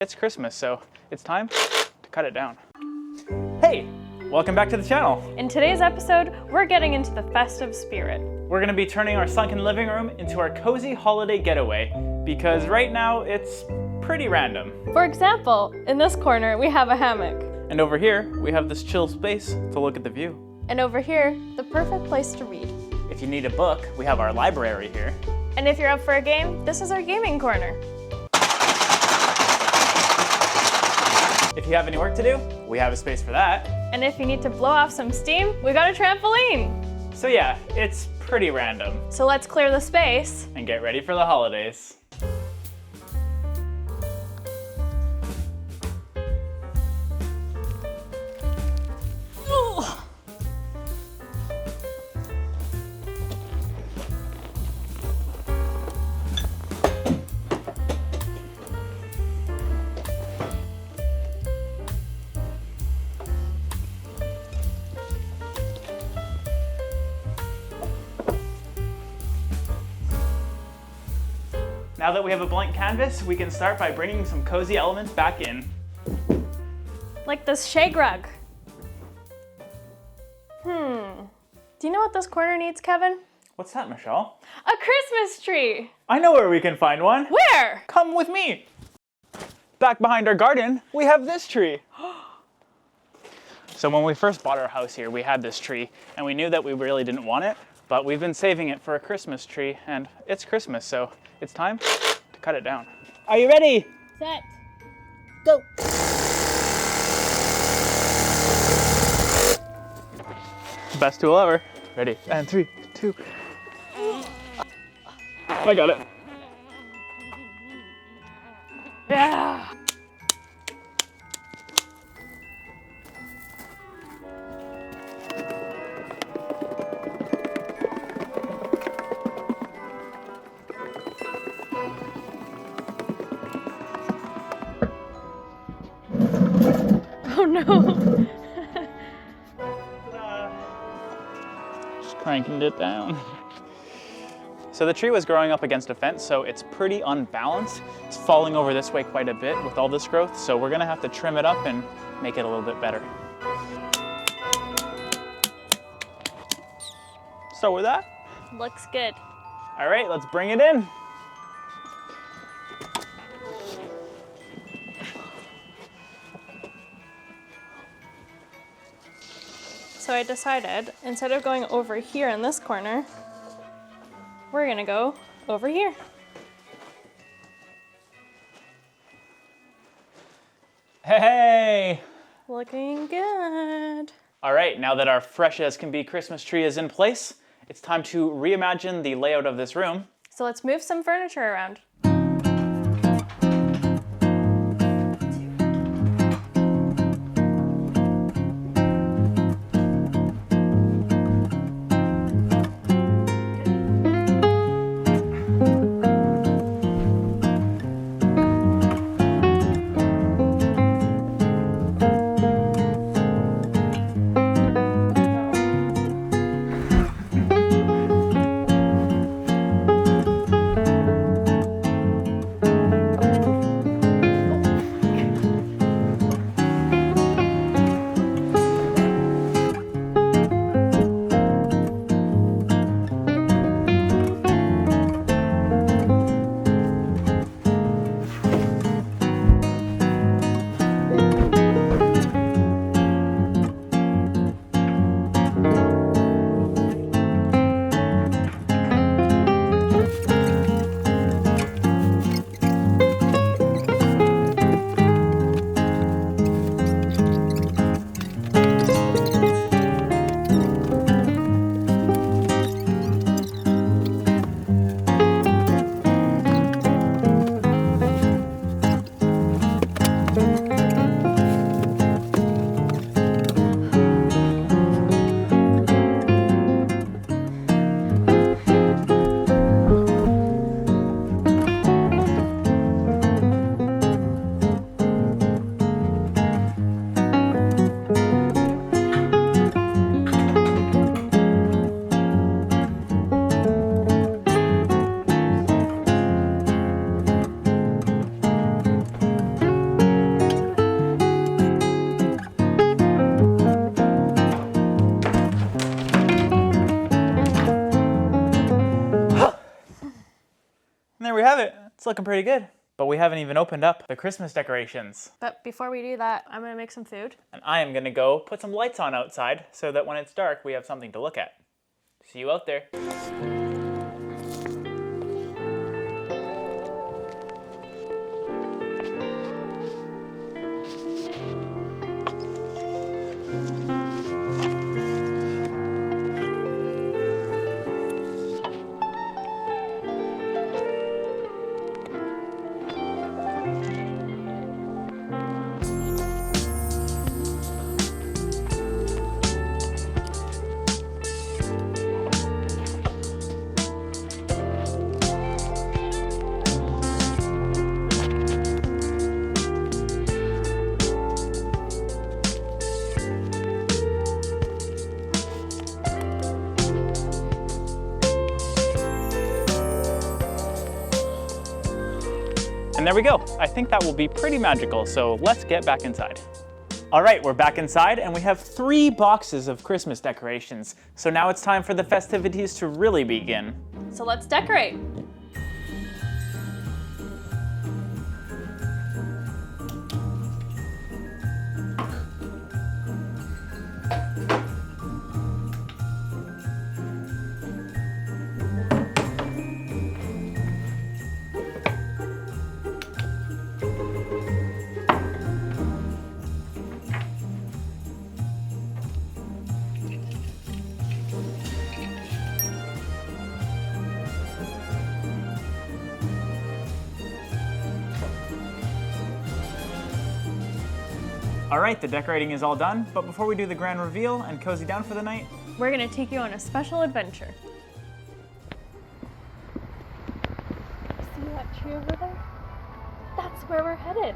It's Christmas, so it's time to cut it down. Hey, welcome back to the channel. In today's episode, we're getting into the festive spirit. We're gonna be turning our sunken living room into our cozy holiday getaway because right now it's pretty random. For example, in this corner, we have a hammock. And over here, we have this chill space to look at the view. And over here, the perfect place to read. If you need a book, we have our library here. And if you're up for a game, this is our gaming corner. If you have any work to do, we have a space for that. And if you need to blow off some steam, we got a trampoline. So yeah, it's pretty random. So let's clear the space And get ready for the holidays. Now that we have a blank canvas, we can start by bringing some cozy elements back in. like this shag rug. Do you know what this corner needs, Kevin? What's that, Michelle? A Christmas tree. I know where we can find one. Where? Come with me. Back behind our garden, we have this tree. So when we first bought our house here, we had this tree, and we knew that we really didn't want it, but we've been saving it for a Christmas tree, and it's Christmas, so it's time to cut it down. Are you ready? Set. Go. Best tool ever. Ready? And 3, 2. I got it. Yeah. Oh no. Just cranking it down. So the tree was growing up against a fence, so it's pretty unbalanced. It's falling over this way quite a bit with all this growth, so we're gonna have to trim it up and make it a little bit better. Start with that. Looks good. All right, let's bring it in. So I decided, instead of going over here in this corner, we're gonna go over here. Hey! Looking good. All right, now that our fresh as can be Christmas tree is in place, it's time to reimagine the layout of this room. So let's move some furniture around. It's looking pretty good. But we haven't even opened up the Christmas decorations. But before we do that, I'm gonna make some food. And I am gonna go put some lights on outside so that when it's dark, we have something to look at. See you out there. And there we go. I think that will be pretty magical, so let's get back inside. All right, we're back inside and we have 3 boxes of Christmas decorations. So now it's time for the festivities to really begin. So let's decorate. All right, the decorating is all done, but before we do the grand reveal and cozy down for the night, We're gonna take you on a special adventure. See that tree over there? That's where we're headed.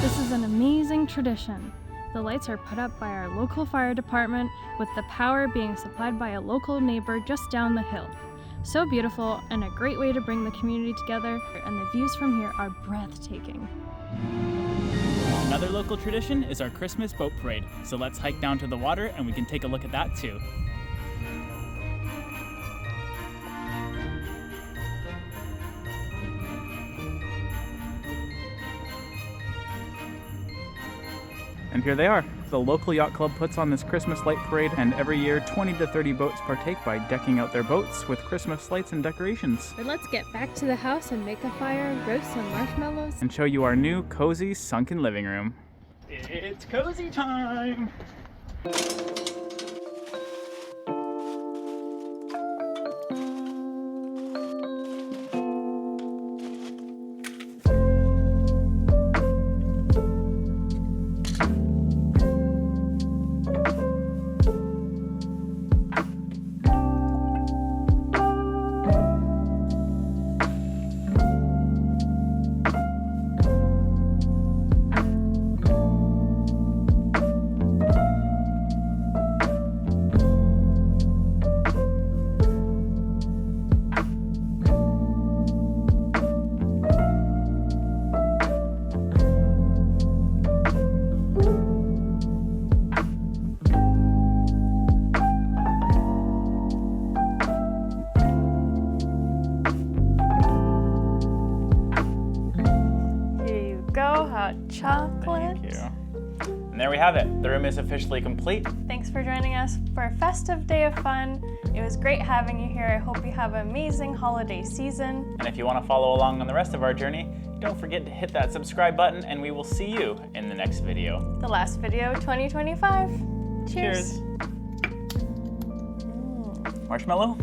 This is an amazing tradition. The lights are put up by our local fire department, with the power being supplied by a local neighbor just down the hill. So beautiful and a great way to bring the community together, and the views from here are breathtaking. another local tradition is our Christmas boat parade. So let's hike down to the water and we can take a look at that too. And here they are. The local yacht club puts on this Christmas light parade, and every year 20 to 30 boats partake by decking out their boats with Christmas lights and decorations. But let's get back to the house and make a fire, roast some marshmallows, And show you our new cozy sunken living room. It's cozy time! hot chocolate. Thank you. And there we have it. The room is officially complete. Thanks for joining us for a festive day of fun. It was great having you here. I hope you have an amazing holiday season. And if you want to follow along on the rest of our journey, don't forget to hit that subscribe button, and we will see you in the next video. The last video, 2025. Cheers. Marshmallow?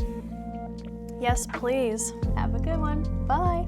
Yes, please. Have a good one. Bye.